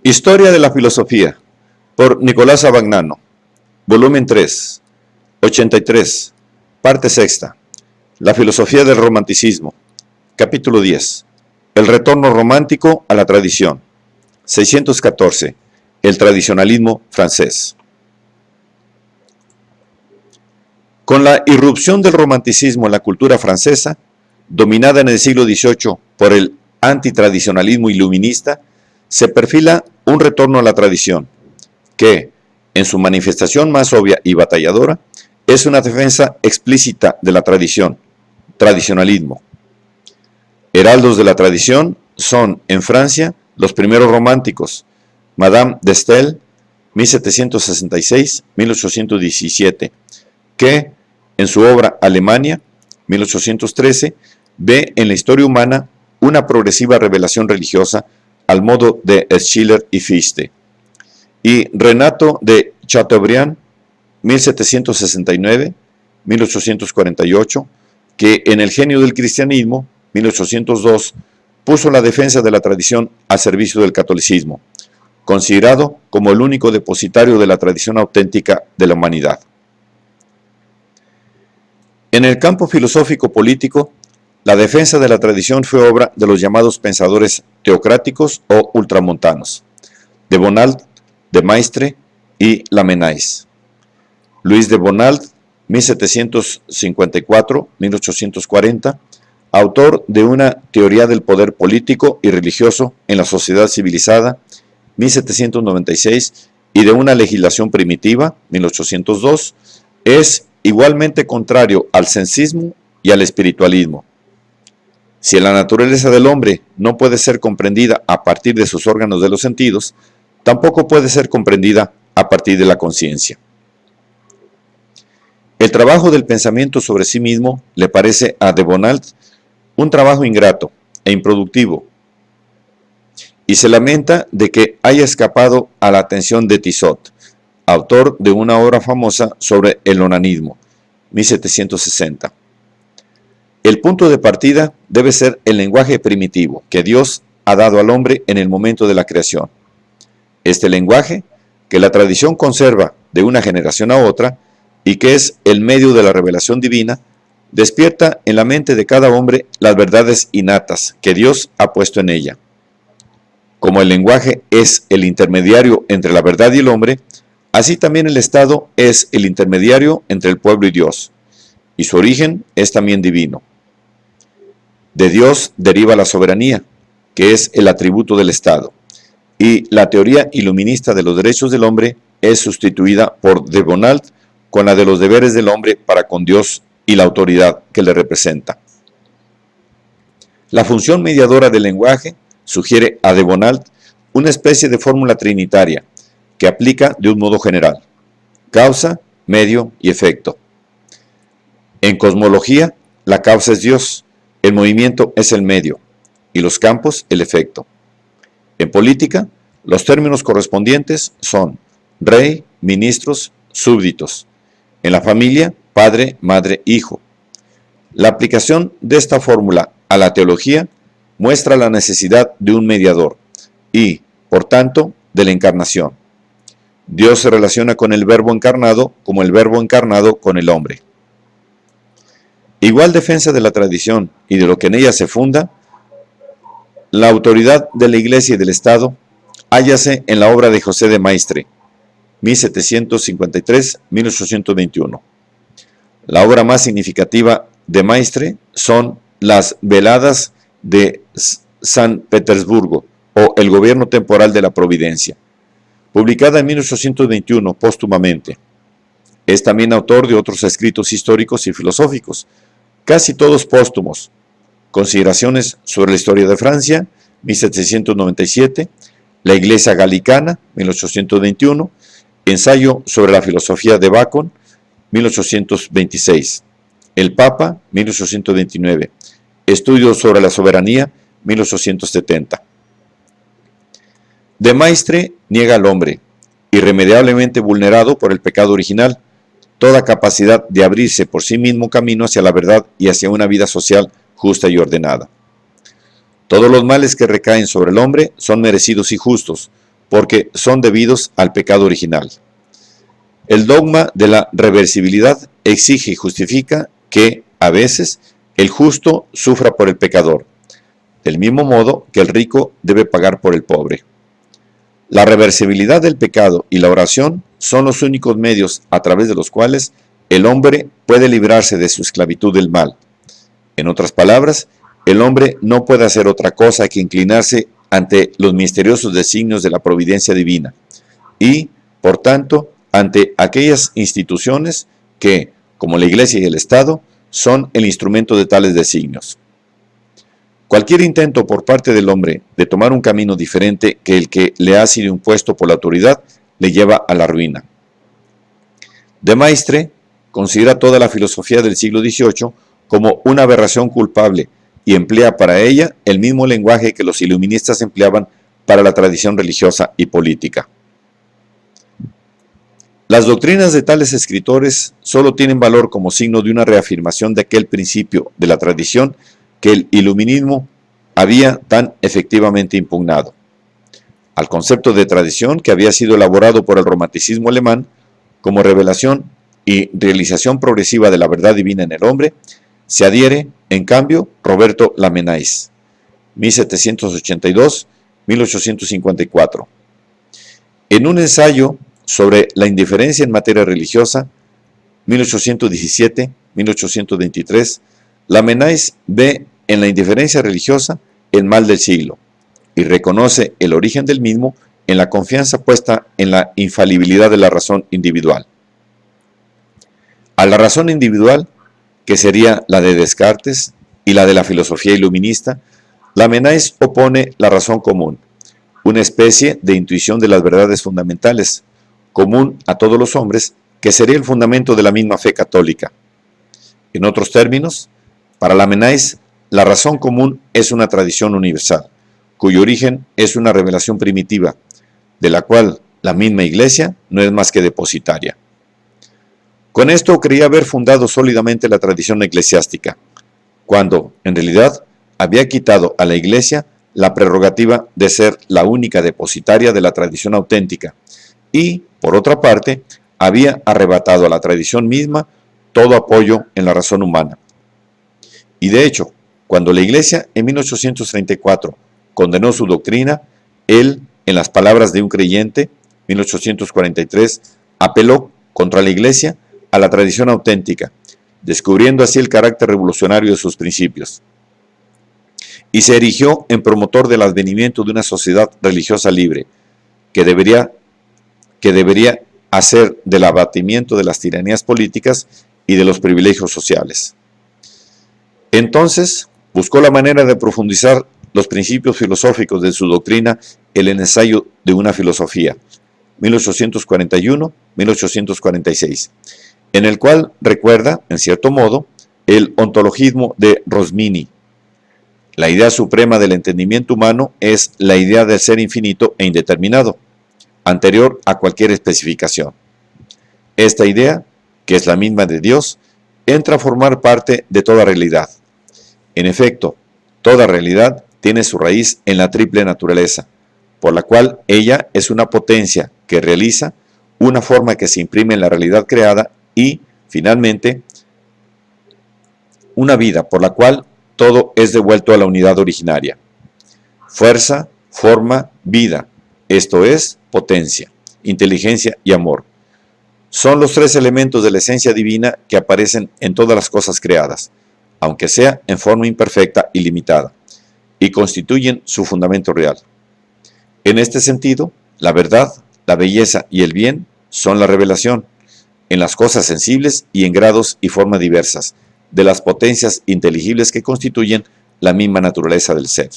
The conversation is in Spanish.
Historia de la filosofía, por Nicolás Abagnano, volumen 3, 83, parte sexta. La filosofía del romanticismo, capítulo 10. El retorno romántico a la tradición. 614. El tradicionalismo francés. Con la irrupción del romanticismo en la cultura francesa, dominada en el siglo XVIII por el antitradicionalismo iluminista, se perfila un retorno a la tradición, que, en su manifestación más obvia y batalladora, es una defensa explícita de la tradición, tradicionalismo. Heraldos de la tradición son, en Francia, los primeros románticos, Madame de Staël, 1766-1817, que, en su obra Alemania, 1813, ve en la historia humana una progresiva revelación religiosa al modo de Schiller y Fichte. Y Renato de Chateaubriand, 1769-1848, que en El genio del cristianismo, 1802, puso la defensa de la tradición al servicio del catolicismo, considerado como el único depositario de la tradición auténtica de la humanidad. En el campo filosófico-político, la defensa de la tradición fue obra de los llamados pensadores teocráticos o ultramontanos, de Bonald, de Maistre y Lamennais. Luis de Bonald, 1754-1840, autor de una teoría del poder político y religioso en la sociedad civilizada, 1796, y de una legislación primitiva, 1802, es igualmente contrario al sensismo y al espiritualismo. Si la naturaleza del hombre no puede ser comprendida a partir de sus órganos de los sentidos, tampoco puede ser comprendida a partir de la conciencia. El trabajo del pensamiento sobre sí mismo le parece a de Bonald un trabajo ingrato e improductivo, y se lamenta de que haya escapado a la atención de Tissot, autor de una obra famosa sobre el onanismo, 1760. El punto de partida debe ser el lenguaje primitivo que Dios ha dado al hombre en el momento de la creación. Este lenguaje, que la tradición conserva de una generación a otra y que es el medio de la revelación divina, despierta en la mente de cada hombre las verdades innatas que Dios ha puesto en ella. Como el lenguaje es el intermediario entre la verdad y el hombre, así también el Estado es el intermediario entre el pueblo y Dios, y su origen es también divino. De Dios deriva la soberanía, que es el atributo del Estado, y la teoría iluminista de los derechos del hombre es sustituida por de Bonald con la de los deberes del hombre para con Dios y la autoridad que le representa. La función mediadora del lenguaje sugiere a de Bonald una especie de fórmula trinitaria que aplica de un modo general: causa, medio y efecto. En cosmología, la causa es Dios, el movimiento es el medio y los campos el efecto. En política, los términos correspondientes son rey, ministros, súbditos. En la familia, padre, madre, hijo. La aplicación de esta fórmula a la teología muestra la necesidad de un mediador y, por tanto, de la encarnación. Dios se relaciona con el Verbo encarnado como el Verbo encarnado con el hombre. Igual defensa de la tradición y de lo que en ella se funda, la autoridad de la Iglesia y del Estado hállase en la obra de José de Maistre, 1753-1821. La obra más significativa de Maistre son las Veladas de San Petersburgo o El gobierno temporal de la providencia, publicada en 1821 póstumamente. Es también autor de otros escritos históricos y filosóficos, casi todos póstumos: Consideraciones sobre la historia de Francia, 1797, La Iglesia Galicana, 1821, Ensayo sobre la filosofía de Bacon, 1826, El Papa, 1829, Estudios sobre la soberanía, 1870. De Maistre niega al hombre, irremediablemente vulnerado por el pecado original, toda capacidad de abrirse por sí mismo camino hacia la verdad y hacia una vida social justa y ordenada. Todos los males que recaen sobre el hombre son merecidos y justos, porque son debidos al pecado original. El dogma de la reversibilidad exige y justifica que, a veces, el justo sufra por el pecador, del mismo modo que el rico debe pagar por el pobre. La reversibilidad del pecado y la oración son los únicos medios a través de los cuales el hombre puede librarse de su esclavitud del mal. En otras palabras, el hombre no puede hacer otra cosa que inclinarse ante los misteriosos designios de la providencia divina y, por tanto, ante aquellas instituciones que, como la Iglesia y el Estado, son el instrumento de tales designios. Cualquier intento por parte del hombre de tomar un camino diferente que el que le ha sido impuesto por la autoridad le lleva a la ruina. De Maistre considera toda la filosofía del siglo XVIII como una aberración culpable y emplea para ella el mismo lenguaje que los iluministas empleaban para la tradición religiosa y política. Las doctrinas de tales escritores solo tienen valor como signo de una reafirmación de aquel principio de la tradición que el iluminismo había tan efectivamente impugnado. Al concepto de tradición que había sido elaborado por el romanticismo alemán como revelación y realización progresiva de la verdad divina en el hombre, se adhiere, en cambio, Roberto Lamennais, 1782-1854. En un ensayo sobre la indiferencia en materia religiosa, 1817-1823, Lamennais ve en la indiferencia religiosa el mal del siglo y reconoce el origen del mismo en la confianza puesta en la infalibilidad de la razón individual. A la razón individual, que sería la de Descartes y la de la filosofía iluminista, Lamennais opone la razón común, una especie de intuición de las verdades fundamentales, común a todos los hombres, que sería el fundamento de la misma fe católica. En otros términos, para Lamennais, la razón común es una tradición universal, cuyo origen es una revelación primitiva, de la cual la misma Iglesia no es más que depositaria. Con esto creía haber fundado sólidamente la tradición eclesiástica, cuando, en realidad, había quitado a la Iglesia la prerrogativa de ser la única depositaria de la tradición auténtica y, por otra parte, había arrebatado a la tradición misma todo apoyo en la razón humana. Y de hecho, cuando la Iglesia en 1834 condenó su doctrina, él, en las palabras de un creyente, 1843, apeló contra la Iglesia a la tradición auténtica, descubriendo así el carácter revolucionario de sus principios. Y se erigió en promotor del advenimiento de una sociedad religiosa libre, que debería hacer del abatimiento de las tiranías políticas y de los privilegios sociales. Entonces, buscó la manera de profundizar los principios filosóficos de su doctrina en el ensayo de una filosofía, 1841-1846, en el cual recuerda, en cierto modo, el ontologismo de Rosmini. La idea suprema del entendimiento humano es la idea del ser infinito e indeterminado, anterior a cualquier especificación. Esta idea, que es la misma de Dios, entra a formar parte de toda realidad. En efecto, toda realidad tiene su raíz en la triple naturaleza, por la cual ella es una potencia que realiza una forma que se imprime en la realidad creada y, finalmente, una vida por la cual todo es devuelto a la unidad originaria. Fuerza, forma, vida, esto es potencia, inteligencia y amor. Son los tres elementos de la esencia divina que aparecen en todas las cosas creadas, aunque sea en forma imperfecta y limitada, y constituyen su fundamento real. En este sentido, la verdad, la belleza y el bien son la revelación, en las cosas sensibles y en grados y formas diversas, de las potencias inteligibles que constituyen la misma naturaleza del ser.